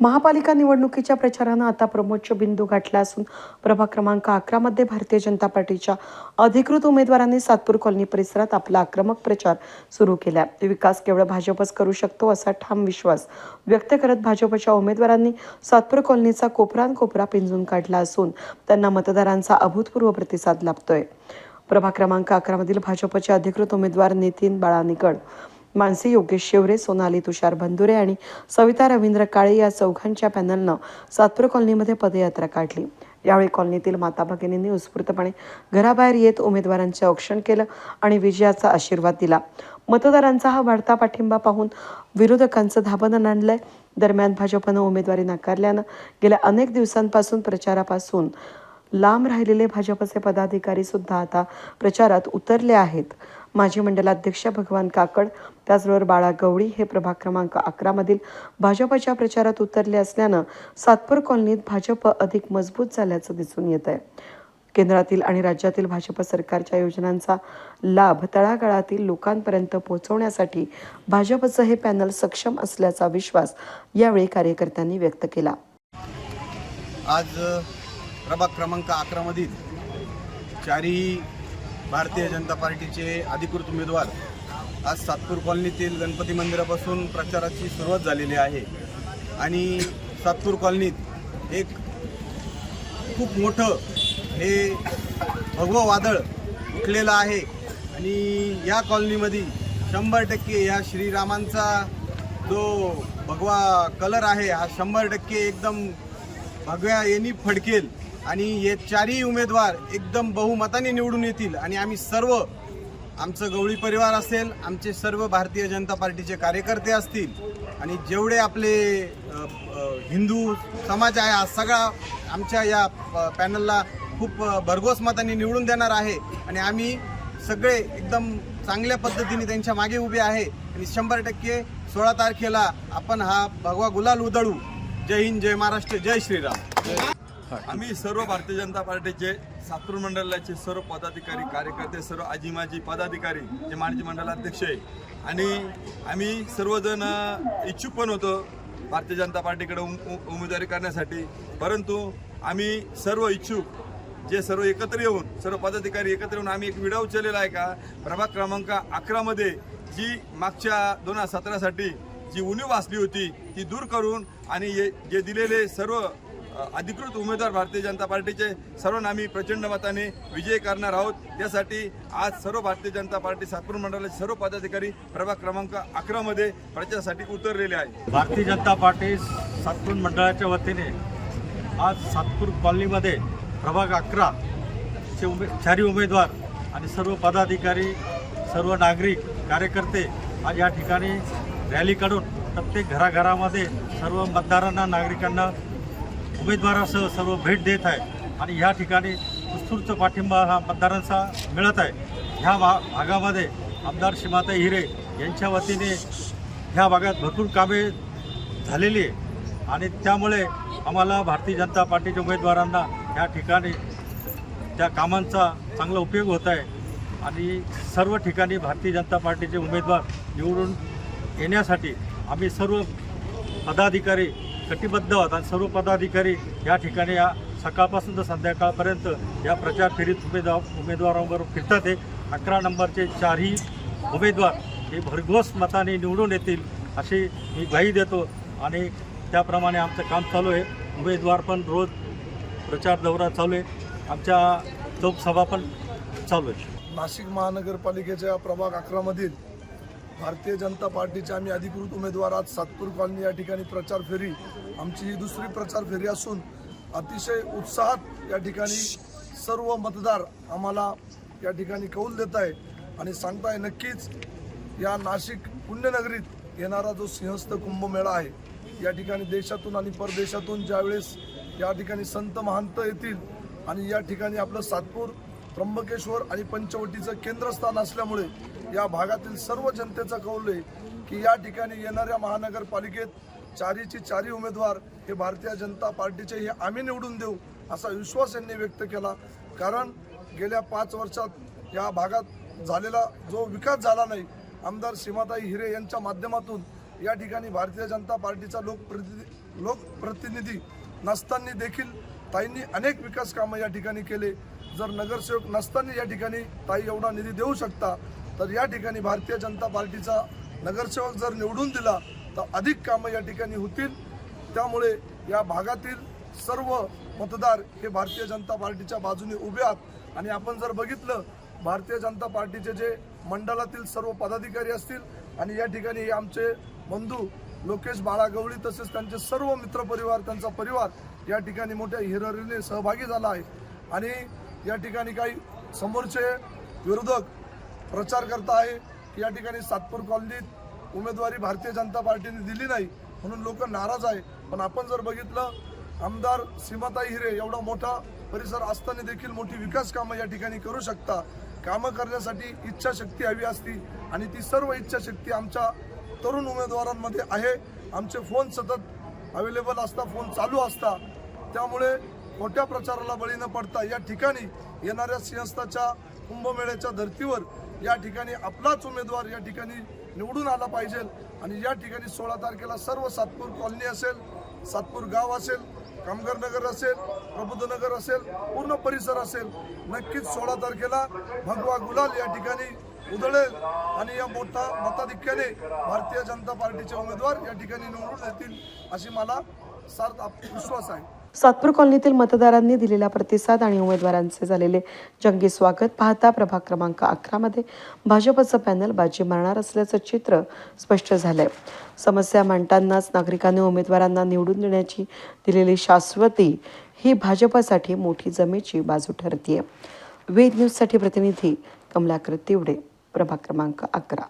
महापालिका निवडणुकीच्या प्रचारानं आता प्रमोच्च बिंदू गाठला असून प्रभाग क्रमांक 11 मध्ये भारतीय जनता पार्टीच्या अधिकृत उमेदवारांनी सातपूर कॉलनी परिसरात आपला आक्रमक प्रचार सुरू केला. विकास केवळ भाजपच करू शकतो असा ठाम विश्वास व्यक्त करत भाजपच्या उमेदवारांनी सातपूर कॉलनीचा कोपरा पिंजून काढला असून त्यांना मतदारांचा अभूतपूर्व प्रतिसाद लाभतोय. प्रभाग क्रमांक 11 मधील भाजपचे अधिकृत उमेदवार नितीन बाळा निकड, मानसी योगेश शेवरे, सोनाली तुषार बंधुरे आणि सविता रवींद्र काळे या चौघांच्या पॅनलनं सातपूर कॉलनीमध्ये पदयात्रा काढली. यावेळी कॉलनीतील माता भगिनींनी उत्स्फूर्तपणे घराबाहेर येत उमेदवारांचे औक्षण केलं आणि विजयाचा आशीर्वाद दिला. मतदारांचा हा वाढता पाठिंबा पाहून विरोधकांचं धाबन आणलंय. दरम्यान भाजपनं उमेदवारी नाकारल्यानं गेल्या अनेक दिवसांपासून प्रचारापासून लांब राहिलेले भाजपचे पदाधिकारी सुद्धा आता प्रचारात उतरले आहेत. माजी मंडलाध्यक्ष भगवान काकड, त्याचबरोबर बाळा गवळी हे प्रभाग क्रमांक 11 मधील भाजपच्या प्रचारात उतरले असल्यानं सातपूर कॉलनीत भाजप अधिक मजबूत झाल्याचं दिसून येत आहे. केंद्रातील आणि राज्यातील भाजप सरकारच्या योजनांचा लाभ तळागाळातील लोकांपर्यंत पोहोचवण्यासाठी भाजपचं हे पॅनल सक्षम असल्याचा विश्वास यावेळी कार्यकर्त्यांनी व्यक्त केला. आज प्रभाग क्रमांक 11 मधील चारही भारतीय जनता पार्टीचे अधिकृत उमेदवार आज सातपूर कॉलनीतील गणपती मंदिरापासून प्रचाराची सुरुवात झालेली आहे आणि सातपूर कॉलनीत एक खूप मोठं हे भगवं वादळ उठलेलं आहे आणि या कॉलनीमध्ये 100% या श्रीरामांचा जो भगवा कलर आहे हा 100% एकदम भगव्या यांनी फडकेल आणि हे चारही उमेदवार एकदम बहुमताने निवडून येतील आणि आम्ही सर्व, आमचं गवळी परिवार असेल, आमचे सर्व भारतीय जनता पार्टीचे कार्यकर्ते असतील आणि जेवढे आपले हिंदू समाज आहे हा सगळा आमच्या या पॅनलला खूप भरघोस मताने निवडून देणार आहे आणि आम्ही सगळे एकदम चांगल्या पद्धतीने त्यांच्या मागे उभे आहे आणि 100% 16 तारखेला आपण हा भगवा गुलाल उधळू. जय हिंद, जय महाराष्ट्र, जय श्रीराम. आम्ही सर्व भारतीय जनता पार्टीचे सातपूर मंडळाचे सर्व पदाधिकारी, कार्यकर्ते, सर्व आजी माजी पदाधिकारी, जे माजी मंडलाध्यक्ष आहे आणि आम्ही सर्वजण इच्छुक पण होतो भारतीय जनता पार्टीकडे उमेदवारी करण्यासाठी. परंतु आम्ही सर्व इच्छुक जे सर्व एकत्र येऊन, सर्व पदाधिकारी एकत्र येऊन आम्ही एक व्हिडिओ उचललेला आहे का प्रभाग क्रमांक 11 मध्ये जी मागच्या 2017साठी जी उणीव असली होती ती दूर करून आणि जे दिलेले सर्व अधिकृत उमेदवार भारतीय जनता पार्टीचे सर्वांना आम्ही प्रचंड मताने विजय करणार आहोत. त्यासाठी आज सर्व भारतीय जनता पार्टी सातपूर मंडळाचे सर्व पदाधिकारी प्रभाग क्रमांक 11 मध्ये प्रचारासाठी उतरलेले आहे. भारतीय जनता पार्टी सातपूर मंडळाच्या वतीने आज सातपूर कॉलनीमध्ये प्रभाग 11 चे चारही उमेदवार आणि सर्व पदाधिकारी, सर्व नागरिक, कार्यकर्ते आज या ठिकाणी रॅली काढून प्रत्येक घराघरामध्ये सर्व मतदारांना, नागरिकांना उमेदवारासह सर्व भेट देत आहे आणि ह्या ठिकाणी उत्स्फूर्त पाठिंबा हा मतदारांचा मिळत आहे. ह्या भागामध्ये आमदार सीमाताई हिरे यांच्या वतीने ह्या भागात भरपूर कामे झालेली आहे आणि त्यामुळे आम्हाला भारतीय जनता पार्टीच्या उमेदवारांना ह्या ठिकाणी त्या कामांचा चांगला उपयोग होत आहे आणि सर्व ठिकाणी भारतीय जनता पार्टीचे उमेदवार निवडून येण्यासाठी आम्ही सर्व पदाधिकारी कटिबद्ध आहोत आणि सर्व पदाधिकारी या ठिकाणी या सकाळपासून तर संध्याकाळपर्यंत या प्रचार फेरीत उमेदवारांबरोबर फिरतात. 11 नंबरचे चारही उमेदवार हे भरघोस मताने निवडून येतील अशी मी ग्वाही देतो आणि त्याप्रमाणे आमचं काम चालू आहे. उमेदवार पण रोज प्रचार दौरा चालू आहे, आमच्या चौकसभा पण चालू आहे. नाशिक महानगरपालिकेच्या प्रभाग 11 मधील भारतीय जनता पार्टीचे आम्ही अधिकृत उमेदवार आज सातपूर कॉलनी या ठिकाणी प्रचार फेरी, आमची ही दुसरी प्रचार फेरी असून अतिशय उत्साहात या ठिकाणी सर्व मतदार आम्हाला या ठिकाणी कौल देत आहे आणि सांगताय नक्कीच या नाशिक पुण्यनगरीत येणारा जो सिंहस्थ कुंभमेळा आहे या ठिकाणी देशातून आणि परदेशातून ज्यावेळेस या ठिकाणी संत महंत येतील आणि या ठिकाणी आपलं सातपूर त्र्यंबकेश्वर आणि पंचवटीचं केंद्रस्थान असल्यामुळे या भागातील सर्व जनतेचा कौल आहे की या ठिकाणी येणाऱ्या महानगरपालिकेत चारही उमेदवार हे भारतीय जनता पार्टीचे हे आम्ही निवडून देऊ असा विश्वास यांनी व्यक्त केला. कारण गेल्या 5 वर्षात या भागात झालेला जो विकास झाला नाही, आमदार सीमाताई हिरे यांच्या माध्यमातून या ठिकाणी भारतीय जनता पार्टीचा लोकप्रतिनिधी नसताना देखील ताईंनी अनेक विकास कामं या ठिकाणी केले. जर नगरसेवक नसताना या ठिकाणी ताई एवढा निधी देऊ शकता, तर या ठिकाणी भारतीय जनता पार्टीचा नगरसेवक जर निवडून दिला तर अधिक कामं या ठिकाणी होतील. त्यामुळे या भागातील सर्व मतदार हे भारतीय जनता पार्टीच्या बाजूने उभे आहेत. आणि आपण जर बघितलं, भारतीय जनता पार्टीचे जे मंडळातील सर्व पदाधिकारी असतील आणि या ठिकाणी हे आमचे बंधू लोकेश बाळागवळी तसेच त्यांचे सर्व मित्रपरिवार, त्यांचा परिवार या ठिकाणी मोठ्या हिरिरीने सहभागी झाला आहे. आणि या ठिकाणी काही समोरचे विरोधक प्रचार करत आहे की या ठिकाणी सातपूर कॉलनीत उमेदवारी भारतीय जनता पार्टीने दिली नाही म्हणून लोक नाराज आहे. पण आपण जर बघितलं, आमदार सीमाताई हिरे एवढा मोठा परिसर असताना देखील मोठी विकास कामं या ठिकाणी करू शकता. कामं करण्यासाठी इच्छाशक्ती हवी असती आणि ती सर्व इच्छाशक्ती आमच्या तरुण उमेदवारांमध्ये आहे. आमचे फोन सतत अवेलेबल असता, फोन चालू असता. त्यामुळे मोठ्या प्रचाराला बळी न पडता या ठिकाणी येणाऱ्या सिंहस्थाच्या कुंभमेळ्याच्या धर्तीवर या ठिकाणी आपलाच उमेदवार या ठिकाणी निवडून आला पाहिजे. आणि या ठिकाणी 16 तारखेला सर्व सातपूर कॉलनी असेल, सातपूर गाव असेल, कामगार नगर असेल, प्रबुद्धनगर असेल, पूर्ण परिसर असेल, नक्कीच 16 तारखेला भगवा गुलाल या ठिकाणी उधळेल आणि या मोठा मताधिक्याने भारतीय जनता पार्टीचे उमेदवार या ठिकाणी निवडून येतील अशी मला सार्थ विश्वास आहे. सातपूर कॉलनीतील मतदारांनी दिलेला प्रतिसाद आणि उमेदवारांचे झालेले जंगी स्वागत पाहता प्रभाग क्रमांक 11 मध्ये भाजपचं पॅनल बाजी मारणार असल्याचं चित्र स्पष्ट झालंय. समस्या मांडतानाच नागरिकांनी उमेदवारांना निवडून देण्याची दिलेली शाश्वती ही भाजपसाठी मोठी जमेची बाजू ठरतीये. वेद न्यूजसाठी प्रतिनिधी कमलाकर तिवडे, प्रभाग क्रमांक 11.